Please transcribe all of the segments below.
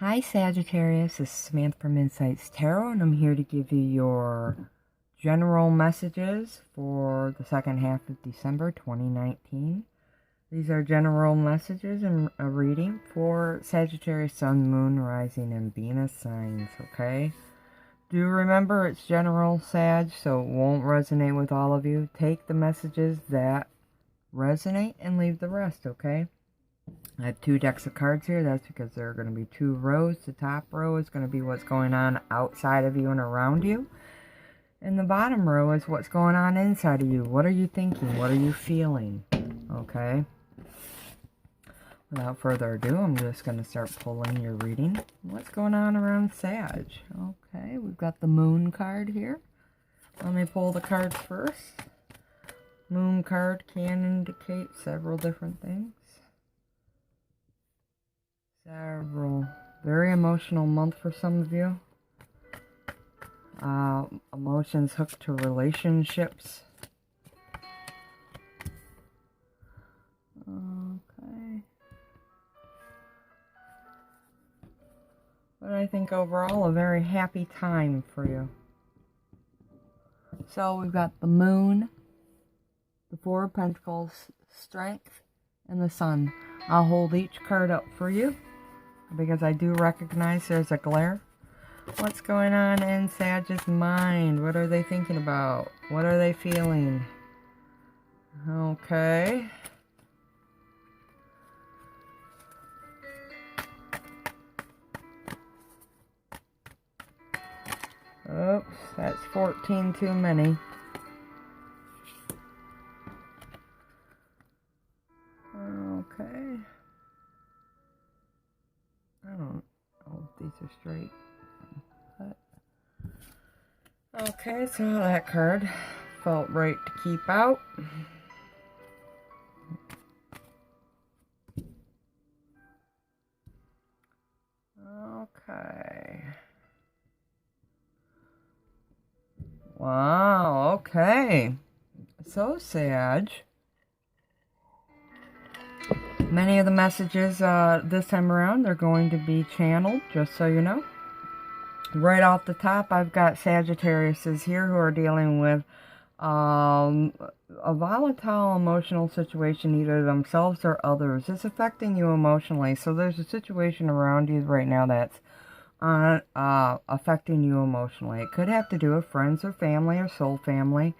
Hi Sagittarius, this is Samantha from Insights Tarot, and I'm here to give you your general messages for the second half of December 2019. These are general messages and a reading for Sagittarius, Sun, Moon, Rising, and Venus signs, okay? Do remember it's general, Sag, so it won't resonate with all of you. Take the messages that resonate and leave the rest, okay? I have two decks of cards here. That's because there are going to be two rows. The top row is going to be what's going on outside of you and around you. And the bottom row is what's going on inside of you. What are you thinking? What are you feeling? Okay. Without further ado, I'm just going to start pulling your reading. What's going on around Sag? Okay, we've got the Moon card here. Let me pull the cards first. Moon card can indicate several different things. Very emotional month for some of you. Emotions hooked to relationships. Okay. But I think overall a very happy time for you. So we've got the Moon, the Four of Pentacles, Strength, and the Sun. I'll hold each card up for you, because I do recognize there's a glare. What's going on in Sag's mind? What are they thinking about? What are they feeling? Okay. Oops, that's 14 too many. Okay. I don't know if these are straight. But okay, so that card felt right to keep out. Okay. Wow, okay. So, Sag, many of the messages this time around, they're going to be channeled, just so you know. Right off the top, I've got Sagittariuses here who are dealing with a volatile emotional situation, either themselves or others. It's affecting you emotionally. So there's a situation around you right now that's affecting you emotionally. It could have to do with friends or family or soul family.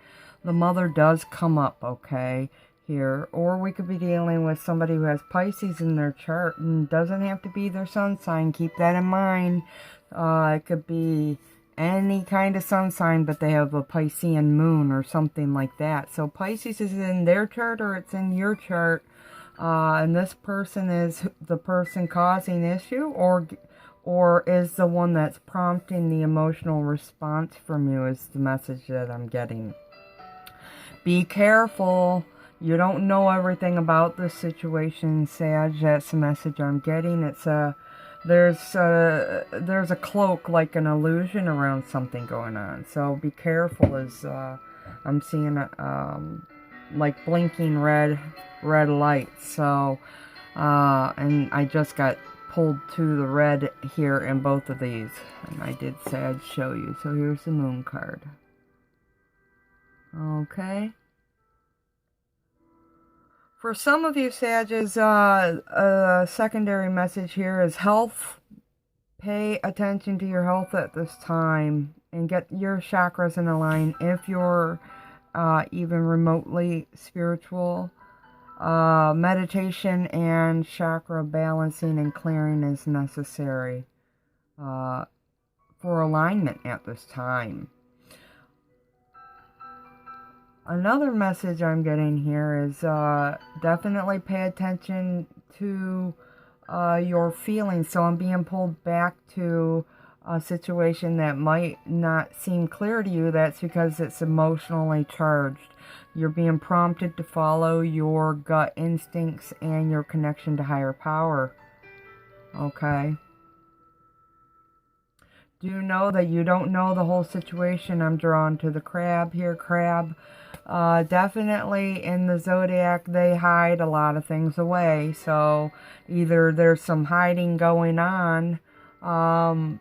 The mother does come up, okay, here. Or we could be dealing with somebody who has Pisces in their chart, and doesn't have to be their sun sign. Keep that in mind. It could be any kind of sun sign, but they have a Piscean moon or something like that. So Pisces is in their chart or it's in your chart. And this person is the person causing issue, or is the one that's prompting the emotional response from you, is the message that I'm getting. Be careful. You don't know everything about this situation, Sag. That's the message I'm getting. It's there's a cloak, like an illusion around something going on. So be careful, as I'm seeing like blinking red lights. So and I just got pulled to the red here in both of these, and I did Sag show you. So here's the Moon card. Okay. For some of you, Sages, a secondary message here is health. Pay attention to your health at this time and get your chakras in a line if you're even remotely spiritual. Meditation and chakra balancing and clearing is necessary for alignment at this time. Another message I'm getting here is definitely pay attention to your feelings. So I'm being pulled back to a situation that might not seem clear to you. That's because it's emotionally charged. You're being prompted to follow your gut instincts and your connection to higher power. Okay? Do know that you don't know the whole situation. I'm drawn to the crab here. Crab, definitely in the zodiac, they hide a lot of things away. So either there's some hiding going on of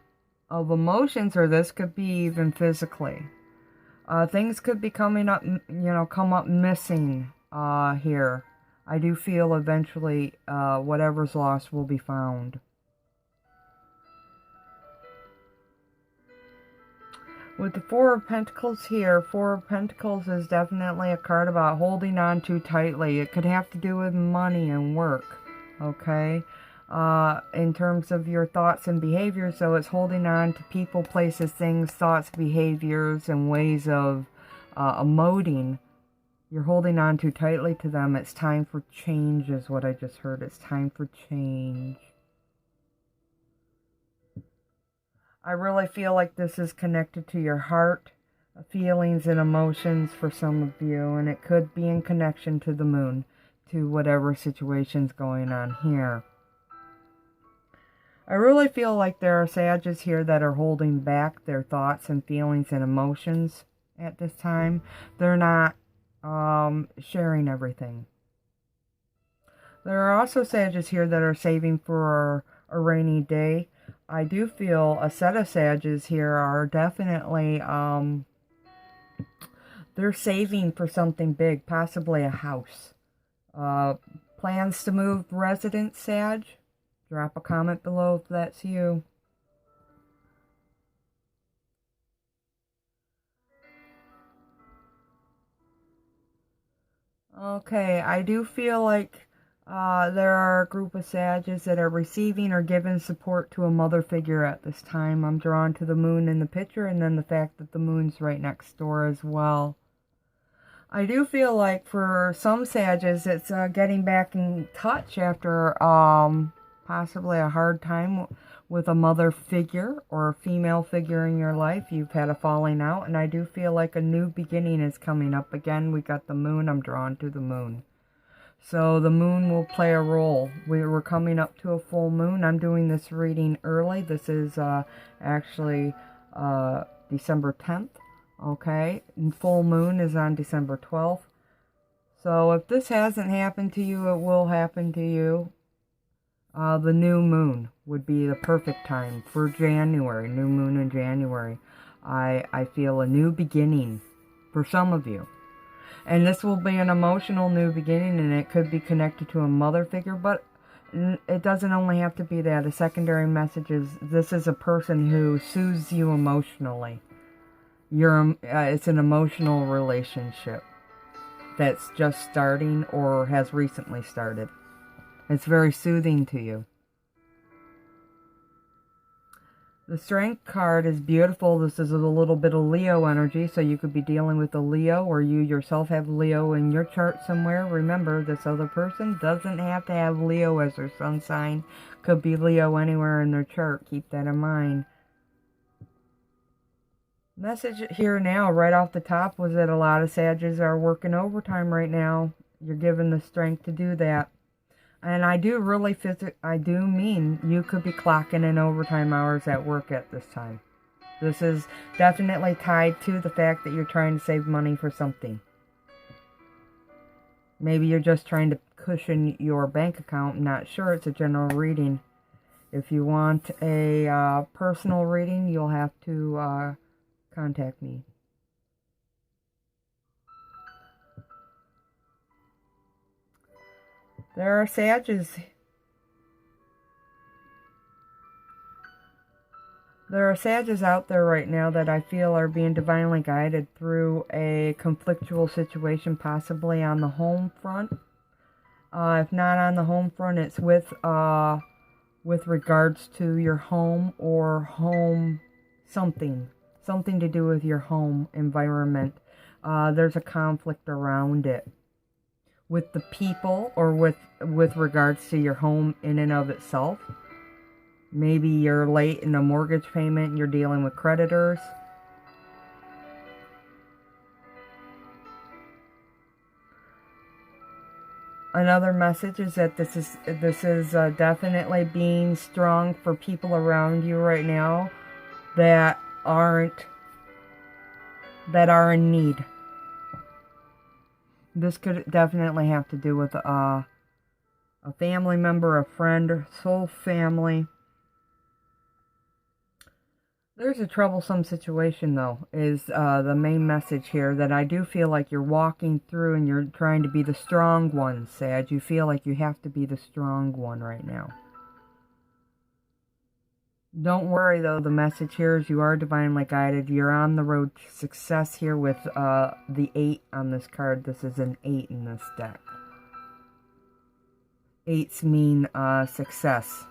emotions, or this could be even physically. Things could be coming up, come up missing here. I do feel eventually whatever's lost will be found. With the Four of Pentacles here, Four of Pentacles is definitely a card about holding on too tightly. It could have to do with money and work, okay? In terms of your thoughts and behaviors, so it's holding on to people, places, things, thoughts, behaviors, and ways of emoting. You're holding on too tightly to them. It's time for change is what I just heard. It's time for change. I really feel like this is connected to your heart, feelings and emotions for some of you, and it could be in connection to the moon, to whatever situation's going on here. I really feel like there are Sages here that are holding back their thoughts and feelings and emotions at this time. They're not sharing everything. There are also Sages here that are saving for a rainy day. I do feel a set of Sages here are definitely, they're saving for something big, possibly a house. Plans to move residence, Sag? Drop a comment below if that's you. Okay, I do feel like there are a group of Sages that are receiving or giving support to a mother figure at this time. I'm drawn to the moon in the picture, and then the fact that the moon's right next door as well. I do feel like for some Sages, it's getting back in touch after possibly a hard time with a mother figure or a female figure in your life. You've had a falling out, and I do feel like a new beginning is coming up. Again, we got the moon. I'm drawn to the moon. So the moon will play a role. We're coming up to a full moon. I'm doing this reading early. This is actually December 10th. Okay, and full moon is on December 12th. So if this hasn't happened to you, it will happen to you. The new moon would be the perfect time for January, new moon in January. I feel a new beginning for some of you. And this will be an emotional new beginning, and it could be connected to a mother figure, but it doesn't only have to be that. A secondary message is this is a person who soothes you emotionally. It's an emotional relationship that's just starting or has recently started. It's very soothing to you. The Strength card is beautiful. This is a little bit of Leo energy, so you could be dealing with a Leo, or you yourself have Leo in your chart somewhere. Remember, this other person doesn't have to have Leo as their sun sign. Could be Leo anywhere in their chart. Keep that in mind. Message here now, right off the top, was that a lot of Sages are working overtime right now. You're given the strength to do that. And I do mean you could be clocking in overtime hours at work at this time. This is definitely tied to the fact that you're trying to save money for something. Maybe you're just trying to cushion your bank account. I'm not sure. It's a general reading. If you want a personal reading, you'll have to contact me. There are Sages. There are Sages out there right now that I feel are being divinely guided through a conflictual situation, possibly on the home front. If not on the home front, it's with regards to your home or home something to do with your home environment. There's a conflict around it. With the people, or with regards to your home in and of itself. Maybe you're late in a mortgage payment and you're dealing with creditors. Another message is that this is definitely being strong for people around you right now that are in need. This could definitely have to do with a family member, a friend, soul family. There's a troublesome situation, though, is the main message here, that I do feel like you're walking through and you're trying to be the strong one, Sag. You feel like you have to be the strong one right now. Don't worry, though. The message here is you are divinely guided. You're on the road to success here with the 8 on this card. This is an 8 in this deck. 8s mean success.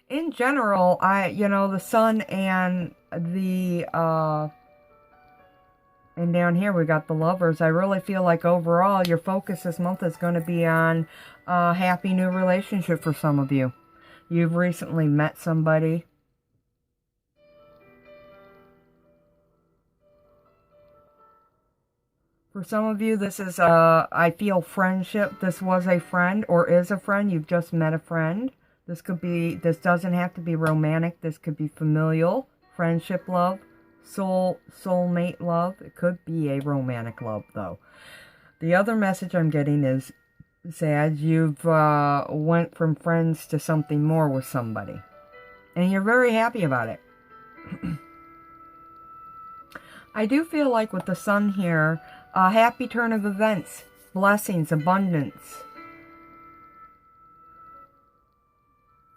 In general, the sun and the, and down here we got the lovers. I really feel like overall your focus this month is going to be on a happy new relationship for some of you. You've recently met somebody. For some of you, this is, I feel friendship. This was a friend or is a friend. You've just met a friend. This could be, this doesn't have to be romantic. This could be familial, friendship love, soulmate love. It could be a romantic love, though. The other message I'm getting is, Sag, you've went from friends to something more with somebody. And you're very happy about it. I do feel like with the sun here, a happy turn of events, blessings, abundance.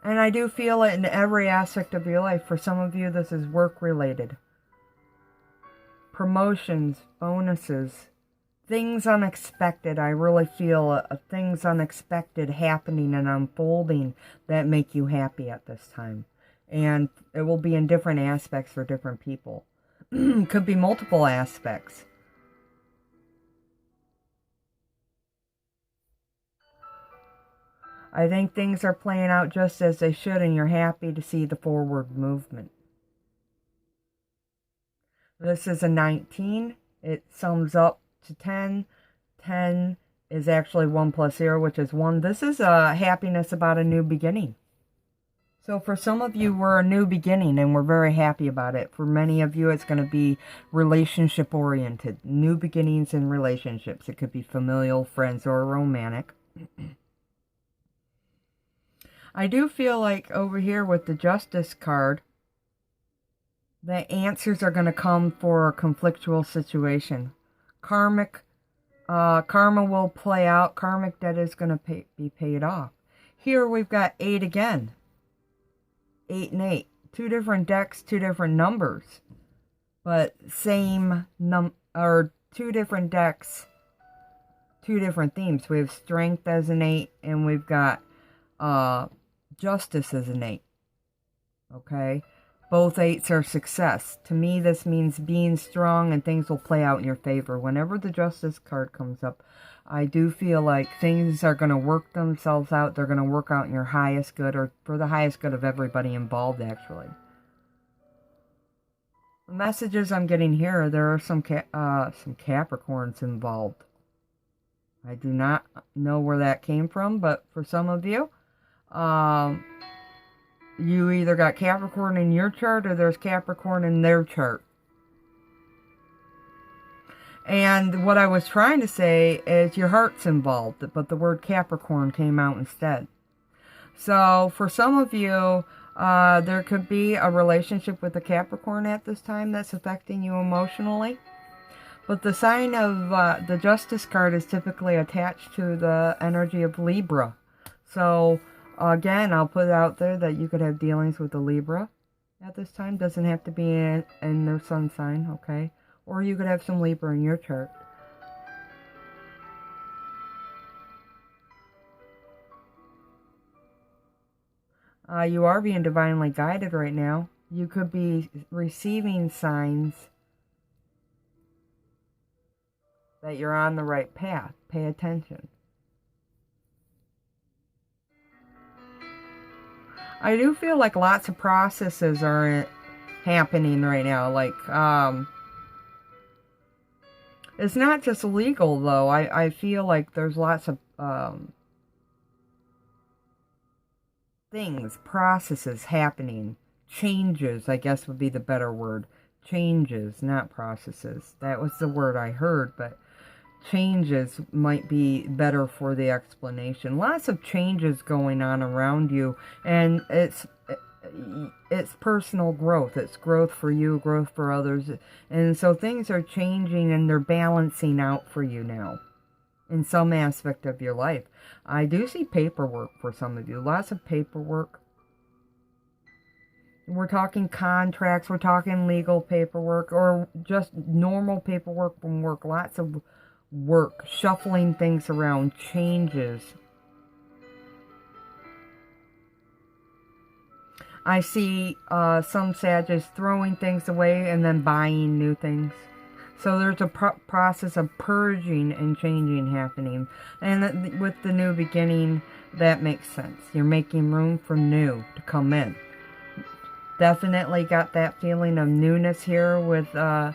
And I do feel it in every aspect of your life. For some of you, this is work-related. Promotions, bonuses, things unexpected. I really feel things unexpected happening and unfolding that make you happy at this time. And it will be in different aspects for different people. Could be multiple aspects. I think things are playing out just as they should, and you're happy to see the forward movement. This is a 19. It sums up to 10. 10 is actually 1 plus 0, which is 1. This is a happiness about a new beginning. So for some of you, we're a new beginning, and we're very happy about it. For many of you, it's going to be relationship-oriented. New beginnings in relationships. It could be familial, friends, or romantic. I do feel like over here with the Justice card, the answers are going to come for a conflictual situation. Karma will play out. Karmic debt is going to be paid off. Here we've got 8 again. 8 and 8. 2 different decks, 2 different numbers. But same 2 different decks, 2 different themes. We have strength as an 8, and we've got justice as an 8. Okay? Both 8s are success. To me, this means being strong and things will play out in your favor. Whenever the Justice card comes up, I do feel like things are going to work themselves out. They're going to work out in your highest good, or for the highest good of everybody involved, actually. The messages I'm getting here, there are some Capricorns involved. I do not know where that came from, but for some of you, you either got Capricorn in your chart or there's Capricorn in their chart. And what I was trying to say is your heart's involved, but the word Capricorn came out instead. So for some of you, there could be a relationship with a Capricorn at this time that's affecting you emotionally. But the sign of the Justice card is typically attached to the energy of Libra. So again, I'll put it out there that you could have dealings with a Libra at this time. Doesn't have to be in their sun sign, okay? Or you could have some Libra in your chart. You are being divinely guided right now. You could be receiving signs that you're on the right path. Pay attention. I do feel like lots of processes are happening right now. Like, it's not just legal, though. I feel like there's lots of things, processes happening. Changes, I guess would be the better word. Changes, not processes. That was the word I heard, but changes might be better for the explanation. Lots of changes going on around you, and it's personal growth. It's growth for you, growth for others. And so things are changing and they're balancing out for you now in some aspect of your life. I do see paperwork for some of you. Lots of paperwork. We're talking contracts, we're talking legal paperwork, or just normal paperwork from work. Lots of work, shuffling things around, changes. I see some Sagittarius throwing things away and then buying new things. So there's a process of purging and changing happening. And with the new beginning, that makes sense. You're making room for new to come in. Definitely got that feeling of newness here with the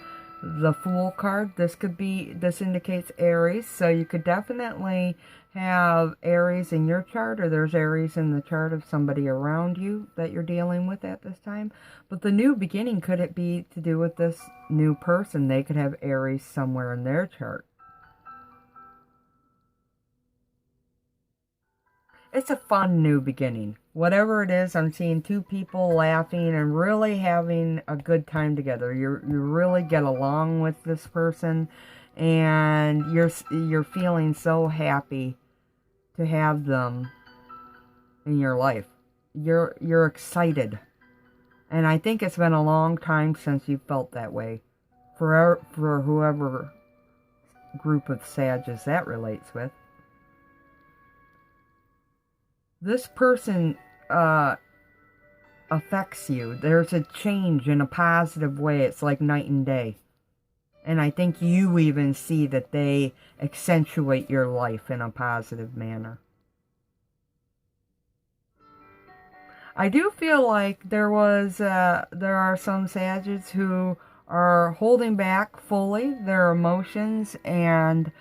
Fool card. This indicates Aries. So you could definitely have Aries in your chart, or there's Aries in the chart of somebody around you that you're dealing with at this time. But the new beginning, could it be to do with this new person? They could have Aries somewhere in their chart. It's a fun new beginning. Whatever it is, I'm seeing two people laughing and really having a good time together. You really get along with this person, and you're feeling so happy to have them in your life. You're excited. And I think it's been a long time since you felt that way. For whoever group of Sagittarius that relates with. This person affects you. There's a change in a positive way. It's like night and day. And I think you even see that they accentuate your life in a positive manner. I do feel like there are some Sagittarius who are holding back fully their emotions and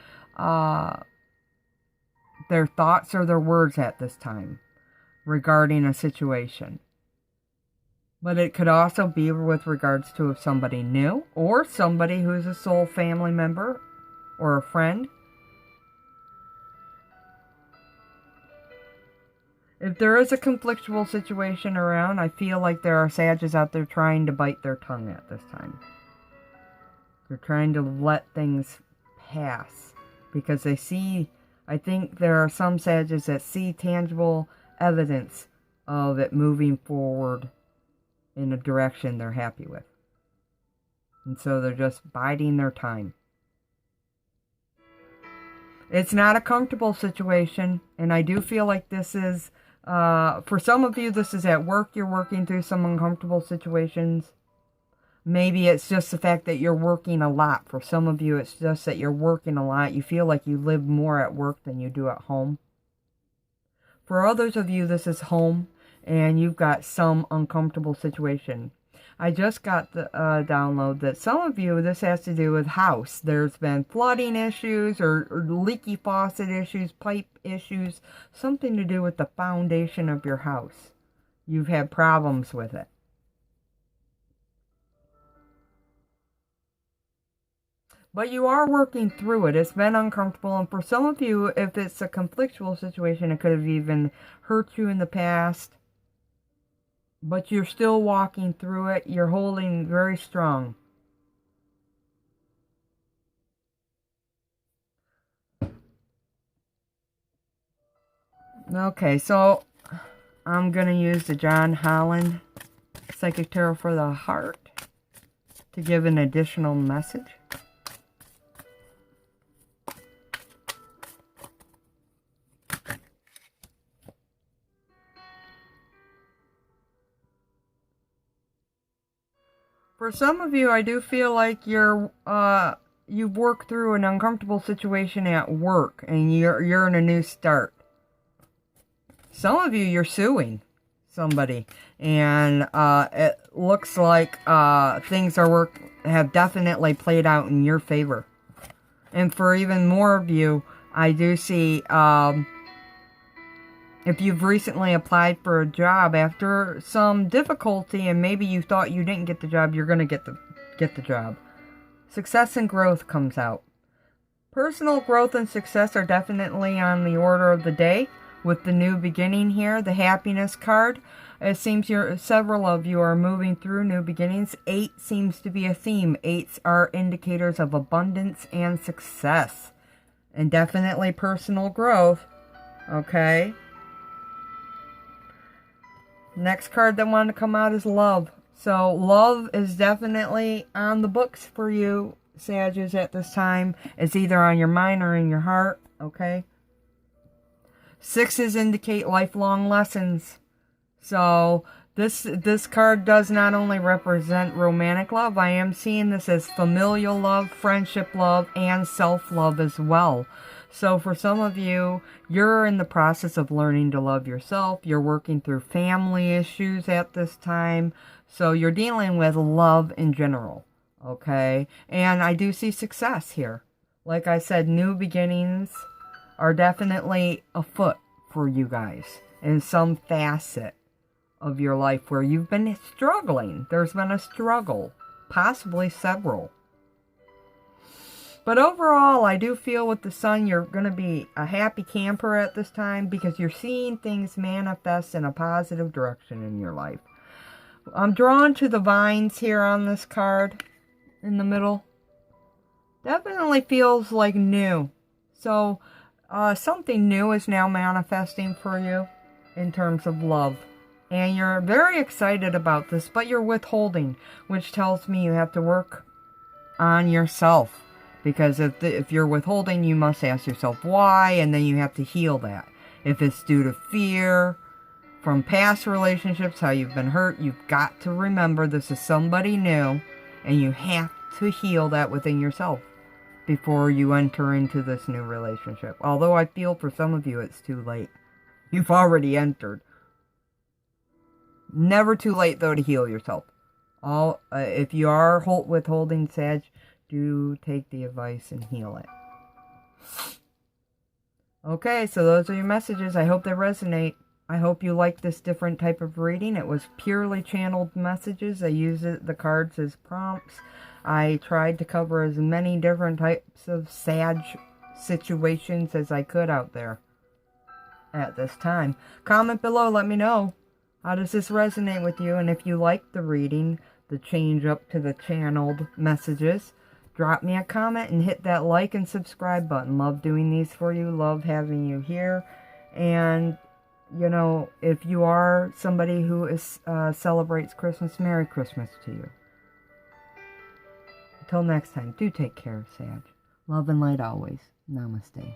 their thoughts or their words at this time regarding a situation. But it could also be with regards to somebody new or somebody who's a soul family member or a friend. If there is a conflictual situation around, I feel like there are Sagittarius out there trying to bite their tongue at this time. They're trying to let things pass because they see, I think there are some Sagittarius that see tangible evidence of it moving forward in a direction they're happy with. And so they're just biding their time. It's not a comfortable situation, and I do feel like this is, for some of you, this is at work. You're working through some uncomfortable situations. Maybe it's just the fact that you're working a lot. For some of you, it's just that you're working a lot. You feel like you live more at work than you do at home. For others of you, this is home, and you've got some uncomfortable situation. I just got the download that some of you, this has to do with house. There's been flooding issues or leaky faucet issues, pipe issues, something to do with the foundation of your house. You've had problems with it. But you are working through it. It's been uncomfortable. And for some of you, if it's a conflictual situation, it could have even hurt you in the past. But you're still walking through it. You're holding very strong. Okay, so I'm going to use the John Holland Psychic Tarot for the Heart to give an additional message. For some of you, I do feel like you've worked through an uncomfortable situation at work and you're in a new start. Some of you, you're suing somebody, and it looks like things have definitely played out in your favor. And for even more of you, I do see if you've recently applied for a job after some difficulty and maybe you thought you didn't get the job, you're going to get the job. Success and growth comes out. Personal growth and success are definitely on the order of the day with the new beginning here, the happiness card. It seems several of you are moving through new beginnings. 8 seems to be a theme. 8s are indicators of abundance and success. And definitely personal growth. Okay. Next card that wanted to come out is love. So love is definitely on the books for you, Sagittarius, at this time. It's either on your mind or in your heart. Okay. 6s indicate lifelong lessons. So this card does not only represent romantic love. I am seeing this as familial love, friendship love, and self-love as well. So for some of you, you're in the process of learning to love yourself. You're working through family issues at this time. So you're dealing with love in general. Okay? And I do see success here. Like I said, new beginnings are definitely afoot for you guys in some facet of your life where you've been struggling. There's been a struggle, possibly several. But overall, I do feel with the sun, you're going to be a happy camper at this time because you're seeing things manifest in a positive direction in your life. I'm drawn to the vines here on this card in the middle. Definitely feels like new. So, something new is now manifesting for you in terms of love. And you're very excited about this, but you're withholding, which tells me you have to work on yourself. Because if you're withholding, you must ask yourself why, and then you have to heal that. If it's due to fear from past relationships, how you've been hurt, you've got to remember this is somebody new, and you have to heal that within yourself before you enter into this new relationship. Although I feel for some of you it's too late. You've already entered. Never too late, though, to heal yourself. If you are withholding, Sag, do take the advice and heal it. Okay, so those are your messages. I hope they resonate. I hope you like this different type of reading. It was purely channeled messages. I use the cards as prompts. I tried to cover as many different types of Sag situations as I could out there at this time. Comment below, let me know. How does this resonate with you? And if you like the reading, the change up to the channeled messages, drop me a comment and hit that like and subscribe button. Love doing these for you. Love having you here. And, you know, if you are somebody who celebrates Christmas, Merry Christmas to you. Until next time, do take care, Sag. Love and light always. Namaste.